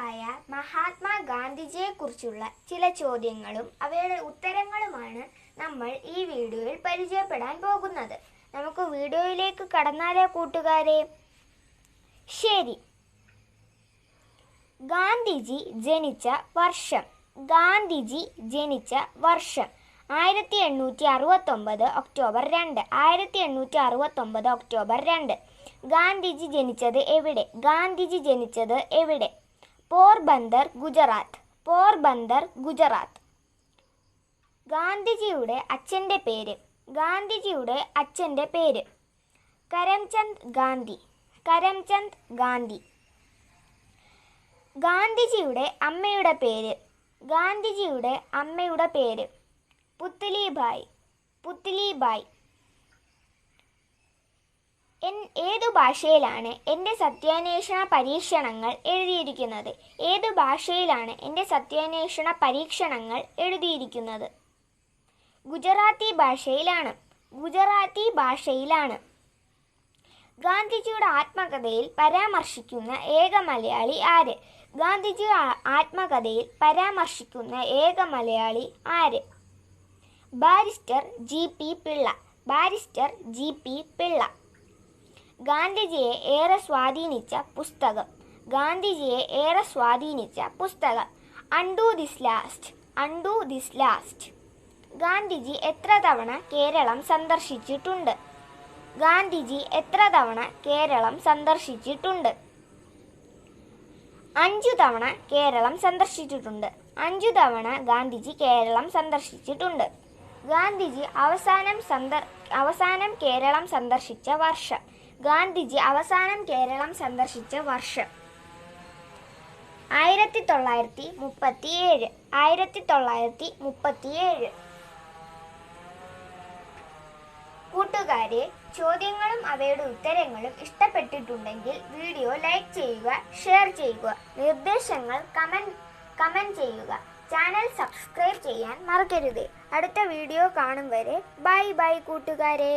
നേതാവായ മഹാത്മാഗാന്ധിജിയെക്കുറിച്ചുള്ള ചില ചോദ്യങ്ങളും അവയുടെ ഉത്തരങ്ങളുമാണ് നമ്മൾ ഈ വീഡിയോയിൽ പരിചയപ്പെടാൻ പോകുന്നത്. നമുക്ക് വീഡിയോയിലേക്ക് കടന്നാലോ കൂട്ടുകാരെ? ശരി. ഗാന്ധിജി ജനിച്ച വർഷം. 1869 ഒക്ടോബർ 2. 1869 ഒക്ടോബർ 2. ഗാന്ധിജി ജനിച്ചത് എവിടെ? പോർബന്ദർ, ഗുജറാത്ത്. ഗാന്ധിജിയുടെ അച്ഛൻ്റെ പേര് കരംചന്ദ് ഗാന്ധി. ഗാന്ധിജിയുടെ അമ്മയുടെ പേര് പുത്ലിബായി. ഏതു ഭാഷയിലാണ് എൻ്റെ സത്യാന്വേഷണ പരീക്ഷണങ്ങൾ എഴുതിയിരിക്കുന്നത്? ഗുജറാത്തി ഭാഷയിലാണ്. ഗാന്ധിജിയുടെ ആത്മകഥയിൽ പരാമർശിക്കുന്ന ഏക മലയാളി ആര്? Barrister G P Pillai. ഗാന്ധിജിയെ ഏറെ സ്വാധീനിച്ച പുസ്തകം അൺഡു ദിസ് ലാസ്റ്റ്. ഗാന്ധിജി എത്ര തവണ കേരളം സന്ദർശിച്ചിട്ടുണ്ട്? 5 തവണ കേരളം സന്ദർശിച്ചിട്ടുണ്ട്. 5 തവണ ഗാന്ധിജി കേരളം സന്ദർശിച്ചിട്ടുണ്ട്. ഗാന്ധിജി അവസാനം കേരളം സന്ദർശിച്ച വർഷം. 1937. കൂട്ടുകാരെ, ചോദ്യങ്ങളും അവയുടെ ഉത്തരങ്ങളും ഇഷ്ടപ്പെട്ടിട്ടുണ്ടെങ്കിൽ വീഡിയോ ലൈക്ക് ചെയ്യുക, ഷെയർ ചെയ്യുക, നിർദ്ദേശങ്ങൾ കമന്റ് ചെയ്യുക. ചാനൽ സബ്സ്ക്രൈബ് ചെയ്യാൻ മറക്കരുത്. അടുത്ത വീഡിയോ കാണും വരെ ബൈ കൂട്ടുകാരെ.